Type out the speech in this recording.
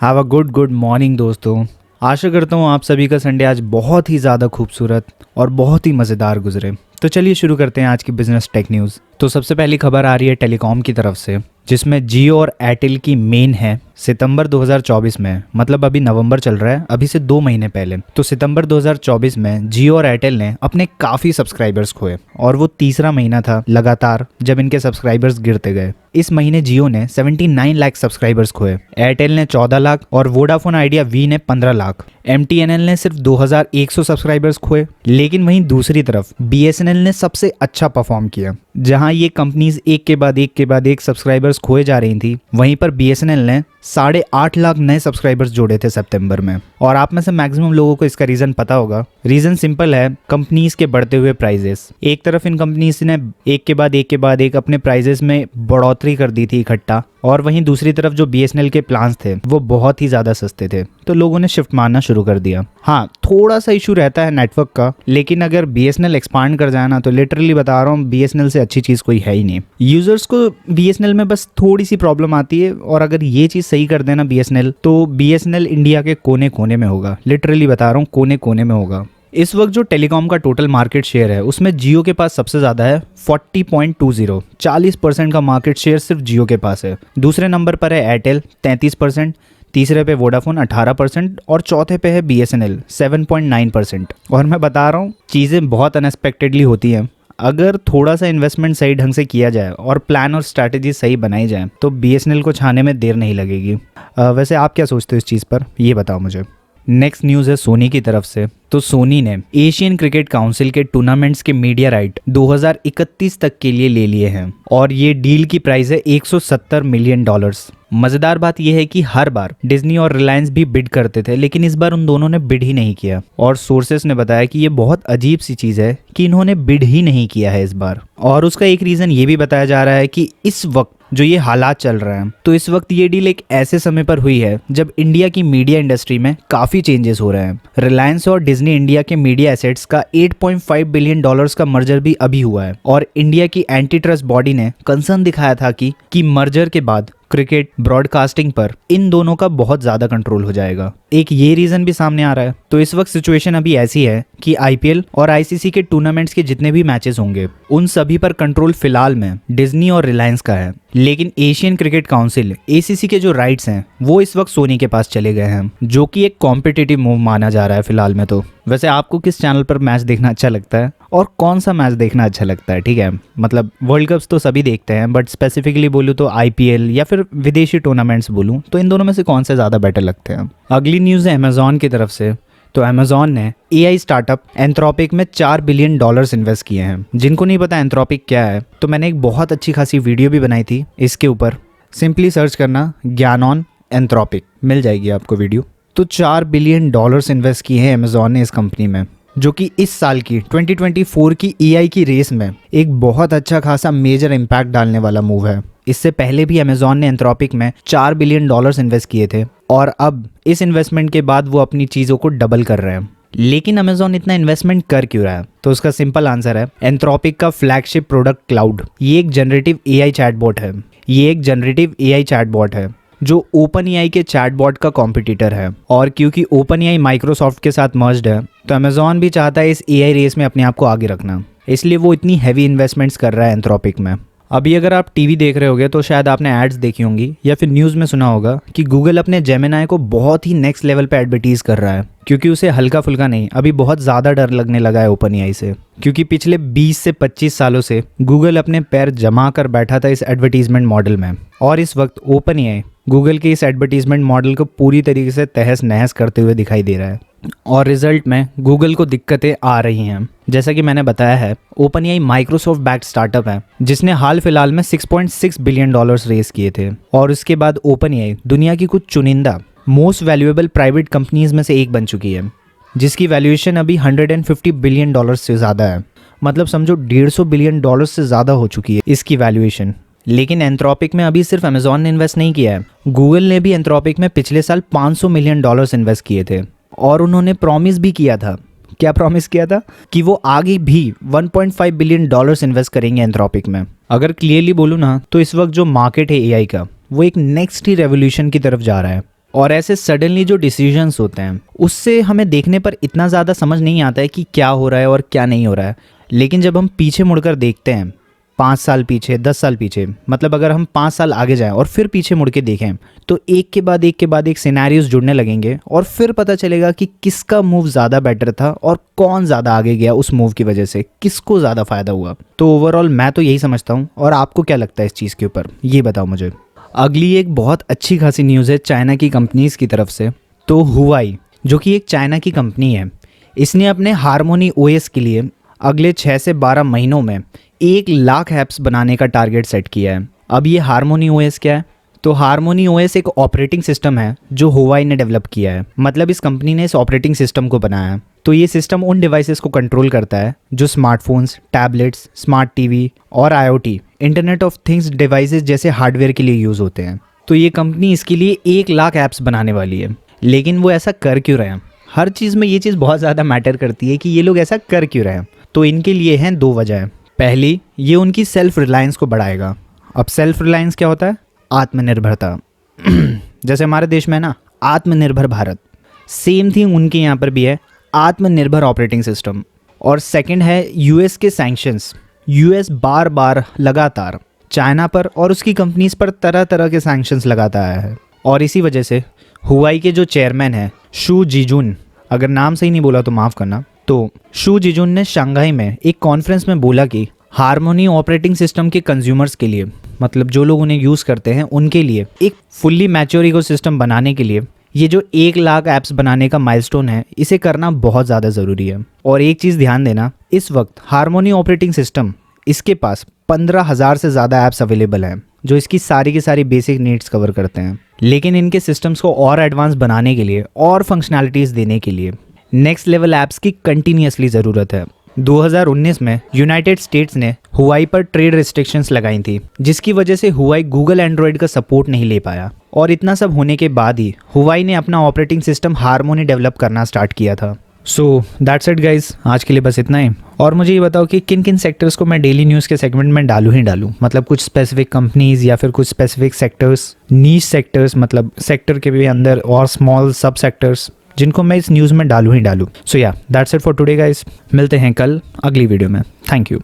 Have a good morning दोस्तों। आशा करता हूँ आप सभी का संडे आज बहुत ही ज़्यादा खूबसूरत और बहुत ही मज़ेदार गुजरे। तो चलिए शुरू करते हैं आज की बिजनेस टेक न्यूज़। तो सबसे पहली खबर आ रही है टेलीकॉम की तरफ से, जिसमें जियो और एयरटेल की मेन है सितंबर 2024 में, मतलब अभी नवंबर चल रहा है, अभी से 2 महीने पहले। तो सितंबर 2024 में जियो और एयरटेल ने अपने काफ़ी सब्सक्राइबर्स खोए और वो तीसरा महीना था लगातार जब इनके सब्सक्राइबर्स गिरते गए। इस महीने जियो ने 79 लाख सब्सक्राइबर्स खोए, एयरटेल ने 14 लाख और वोडाफोन आइडिया वी ने 15 लाख। MTNL ने सिर्फ 2100 सब्सक्राइबर्स खोए। लेकिन वहीं दूसरी तरफ BSNL ने सबसे अच्छा परफॉर्म किया। जहां ये कंपनीज एक के बाद एक सब्सक्राइबर्स खोए जा रही थी, वहीं पर BSNL ने 8.5 लाख नए सब्सक्राइबर्स जोड़े थे सितंबर में। और आप में से मैक्सिमम लोगों को इसका रीजन पता होगा। रीजन सिंपल है, कंपनीज के बढ़ते हुए प्राइजेस। एक तरफ इन कंपनीज ने एक के बाद एक अपने प्राइजेस में बढ़ोतरी कर दी थी इकट्ठा, और वहीं दूसरी तरफ जो BSNL के प्लान्स थे वो बहुत ही ज़्यादा सस्ते थे, तो लोगों ने शिफ्ट मारना शुरू कर दिया। हाँ, थोड़ा सा इशू रहता है नेटवर्क का, लेकिन अगर BSNL एक्सपांड कर जाए ना, तो लिटरली बता रहा हूँ BSNL से अच्छी चीज़ कोई है ही नहीं। यूजर्स को BSNL में बस थोड़ी सी प्रॉब्लम आती है, और अगर ये चीज़ सही कर देना BSNL, तो BSNL इंडिया के कोने कोने में होगा। लिटरली बता रहा हूँ, कोने कोने में होगा। इस वक्त जो टेलीकॉम का टोटल मार्केट शेयर है उसमें जियो के पास सबसे ज़्यादा है 40.20, 40% का मार्केट शेयर सिर्फ जियो के पास है। दूसरे नंबर पर है एयरटेल 33%, तीसरे पे वोडाफोन 18% और चौथे पे है BSNL 7.9%। और मैं बता रहा हूँ, चीज़ें बहुत अनएक्सपेक्टेडली होती हैं। अगर थोड़ा सा इन्वेस्टमेंट सही ढंग से किया जाए और प्लान और स्ट्रैटेजी सही बनाई जाए तो BSNL को छाने में देर नहीं लगेगी। वैसे आप क्या सोचते हो इस चीज़ पर, ये बताओ मुझे। नेक्स्ट न्यूज़ है सोनी की तरफ से। तो सोनी ने एशियन क्रिकेट काउंसिल के टूर्नामेंट्स के मीडिया राइट 2031 तक के लिए ले लिए हैं, और ये डील की प्राइस है $170 मिलियन। मजेदार बात यह है कि हर बार डिज्नी और रिलायंस भी बिड करते थे, लेकिन इस बार उन दोनों ने बिड ही नहीं किया। और सोर्सेस ने बताया कि ये बहुत अजीब सी चीज़ है कि इन्होंने बिड ही नहीं किया है इस बार। और उसका एक रीज़न ये भी बताया जा रहा है कि इस वक्त जो ये हालात चल रहे हैं, तो इस वक्त ये डील एक ऐसे समय पर हुई है जब इंडिया की मीडिया इंडस्ट्री में काफ़ी चेंजेस हो रहे हैं। रिलायंस और डिज्नी इंडिया के मीडिया एसेट्स का $8.5 बिलियन का मर्जर भी अभी हुआ है, और इंडिया की एंटी ट्रस्ट बॉडी ने कंसर्न दिखाया था कि मर्जर के बाद क्रिकेट ब्रॉडकास्टिंग पर इन दोनों का बहुत ज़्यादा कंट्रोल हो जाएगा। एक ये रीज़न भी सामने आ रहा है। तो इस वक्त सिचुएशन अभी ऐसी है कि IPL और ICC के टूर्नामेंट्स के जितने भी मैचेस होंगे उन सभी पर कंट्रोल फिलहाल में डिज्नी और रिलायंस का है। लेकिन एशियन क्रिकेट काउंसिल ACC के जो राइट्स हैं वो इस वक्त सोनी के पास चले गए हैं, जो कि एक कॉम्पिटिटिव मूव माना जा रहा है फिलहाल में। तो वैसे आपको किस चैनल पर मैच देखना अच्छा लगता है और कौन सा मैच देखना अच्छा लगता है? ठीक है, मतलब वर्ल्ड कप्स तो सभी देखते हैं, बट स्पेसिफिकली बोलूँ तो IPL या फिर विदेशी टूर्नामेंट्स बोलूँ तो इन दोनों में से कौन से ज़्यादा बेटर लगते हैं? अगली न्यूज़ है अमेजॉन की तरफ से। तो अमेजॉन ने AI स्टार्टअप एंथ्रोपिक में $4 बिलियन इन्वेस्ट किए हैं। जिनको नहीं पता एंथ्रोपिक क्या है, तो मैंने एक बहुत अच्छी खासी वीडियो भी बनाई थी इसके ऊपर। सिंपली सर्च करना ज्ञानॉन एंथ्रोपिक, मिल जाएगी आपको वीडियो। तो $4 बिलियन इन्वेस्ट किए हैं अमेजॉन ने इस कंपनी में, जो कि इस साल की 2024 की AI की रेस में एक बहुत अच्छा खासा मेजर इम्पैक्ट डालने वाला मूव है। इससे पहले भी अमेजॉन ने एंथ्रोपिक में $4 बिलियन इन्वेस्ट किए थे, और अब इस इन्वेस्टमेंट के बाद वो अपनी चीज़ों को डबल कर रहे हैं। लेकिन अमेजॉन इतना इन्वेस्टमेंट कर क्यों रहा है? तो उसका सिंपल आंसर है एंथ्रोपिक का फ्लैगशिप प्रोडक्ट क्लाउड। ये एक जनरेटिव AI चैटबॉट है जो OpenAI के चैटबॉट का कॉम्पिटिटर है। और क्योंकि OpenAI माइक्रोसॉफ्ट के साथ मर्ज्ड है, तो अमेजॉन भी चाहता है इस AI रेस में अपने आप को आगे रखना, इसलिए वो इतनी हैवी इन्वेस्टमेंट्स कर रहा है एंथ्रोपिक में। अभी अगर आप टीवी देख रहे होगे तो शायद आपने एड्स देखी होंगी या फिर न्यूज़ में सुना होगा कि गूगल अपने जेमिनाई को बहुत ही नेक्स्ट लेवल पे एडवर्टीज़ कर रहा है, क्योंकि उसे हल्का फुल्का नहीं, अभी बहुत ज़्यादा डर लगने लगा है OpenAI से। क्योंकि पिछले 20 से 25 सालों से गूगल अपने पैर जमा कर बैठा था इस एडवर्टीजमेंट मॉडल में, और इस वक्त OpenAI गूगल के इस एडवर्टीजमेंट मॉडल को पूरी तरीके से तहस नहस करते हुए दिखाई दे रहा है, और रिजल्ट में गूगल को दिक्कतें आ रही हैं। जैसा कि मैंने बताया है, OpenAI माइक्रोसॉफ्ट बैक्ड स्टार्टअप है जिसने हाल फिलहाल में $6.6 बिलियन रेस किए थे, और उसके बाद OpenAI दुनिया की कुछ चुनिंदा मोस्ट वैल्यूएबल प्राइवेट कंपनीज में से एक बन चुकी है, जिसकी वैल्यूएशन अभी $150 बिलियन से ज़्यादा है। मतलब समझो $150 बिलियन से ज़्यादा हो चुकी है इसकी वैल्यूएशन। लेकिन एंथ्रोपिक में अभी सिर्फ अमेजॉन ने इन्वेस्ट नहीं किया है, गूगल ने भी एंथ्रोपिक में पिछले साल $500 मिलियन इन्वेस्ट किए थे, और उन्होंने प्रॉमिस भी किया था। क्या प्रॉमिस किया था? कि वो आगे भी $1.5 बिलियन इन्वेस्ट करेंगे एंथ्रोपिक में। अगर क्लियरली बोलूँ ना, तो इस वक्त जो मार्केट है AI का, वो एक नेक्स्ट ही रेवोल्यूशन की तरफ जा रहा है। और ऐसे सडनली जो डिसीजंस होते हैं उससे हमें देखने पर इतना ज़्यादा समझ नहीं आता है कि क्या हो रहा है और क्या नहीं हो रहा है। लेकिन जब हम पीछे मुड़कर देखते हैं 5 साल पीछे, 10 साल पीछे, मतलब अगर हम 5 साल आगे जाएं और फिर पीछे मुड़ के देखें तो एक के बाद एक सिनेरियोस जुड़ने लगेंगे और फिर पता चलेगा कि किसका मूव ज़्यादा बेटर था और कौन ज़्यादा आगे गया उस मूव की वजह से, किसको ज़्यादा फ़ायदा हुआ। तो ओवरऑल मैं तो यही समझता हूँ। और आपको क्या लगता है इस चीज़ के ऊपर, ये बताओ मुझे। अगली एक बहुत अच्छी खासी न्यूज़ है चाइना की कंपनीज़ की तरफ से। तो हुआई जो कि एक चाइना की कंपनी है, इसने अपने हारमोनी ओएस के लिए अगले 6 से 12 महीनों में 1 लाख ऐप्स बनाने का टारगेट सेट किया है। अब ये हारमोनी ओएस क्या है? तो हारमोनी ओएस एक ऑपरेटिंग सिस्टम है जो हुआई ने डेवलप किया है। मतलब इस कंपनी ने इस ऑपरेटिंग सिस्टम को बनाया है। तो ये सिस्टम उन डिवाइसेस को कंट्रोल करता है जो स्मार्टफोन्स, टैबलेट्स, स्मार्ट टीवी और IoT, internet of things devices जैसे हार्डवेयर के लिए यूज़ होते हैं। तो ये कंपनी इसके लिए 1 लाख ऐप्स बनाने वाली है। लेकिन वो ऐसा कर क्यों रहे हैं? हर चीज़ में ये चीज़ बहुत ज़्यादा मैटर करती है कि ये लोग ऐसा कर क्यों रहे हैं। तो इनके लिए हैं 2 वजह। पहली, ये उनकी सेल्फ रिलायंस को बढ़ाएगा। अब सेल्फ रिलायंस क्या होता है? आत्मनिर्भरता। जैसे हमारे देश में है ना आत्मनिर्भर भारत, सेम थिंग उनके यहाँ पर भी है, आत्मनिर्भर ऑपरेटिंग सिस्टम। और सेकंड है यूएस के सैंक्शंस। यूएस बार बार लगातार चाइना पर और उसकी कंपनीज पर तरह तरह के सैंक्शंस लगाता आया है। और इसी वजह से हुआई के जो चेयरमैन हैं शू जिजुन, अगर नाम सही नहीं बोला तो माफ़ करना, तो शू जिजुन ने शंघाई में एक कॉन्फ्रेंस में बोला कि हारमोनी ऑपरेटिंग सिस्टम के कंज्यूमर्स के लिए, मतलब जो लोग उन्हें यूज़ करते हैं उनके लिए एक फुल्ली मैच्योर इकोसिस्टम बनाने के लिए ये जो 1 लाख ऐप्स बनाने का माइलस्टोन है, इसे करना बहुत ज़्यादा ज़रूरी है। और एक चीज़ ध्यान देना, इस वक्त हारमोनी ऑपरेटिंग सिस्टम इसके पास 15,000 से ज़्यादा ऐप्स अवेलेबल हैं जो इसकी सारी की सारी बेसिक नीड्स कवर करते हैं। लेकिन इनके सिस्टम्स को और एडवांस बनाने के लिए और फंक्शनैलिटीज़ देने के लिए नेक्स्ट लेवल ऐप्स की कंटिन्यूसली ज़रूरत है। 2019 में यूनाइटेड स्टेट्स ने हुआई पर ट्रेड रिस्ट्रिक्शंस लगाई थी, जिसकी वजह से हुआई गूगल एंड्रॉयड का सपोर्ट नहीं ले पाया। और इतना सब होने के बाद ही हुआई ने अपना ऑपरेटिंग सिस्टम हारमोनी डेवलप करना स्टार्ट किया था। सो दैट्स इट गाइज, आज के लिए बस इतना ही। और मुझे ये बताओ कि किन किन सेक्टर्स को मैं डेली न्यूज़ के सेगमेंट में डालूँ ही डालूँ, मतलब कुछ स्पेसिफिक कंपनीज या फिर कुछ स्पेसिफिक सेक्टर्स, नीश सेक्टर्स, मतलब सेक्टर के भी अंदर और स्मॉल सब सेक्टर्स जिनको मैं इस न्यूज़ में डालूँ ही डालूँ। सो या that's it for today guys, मिलते हैं कल अगली वीडियो में। Thank you.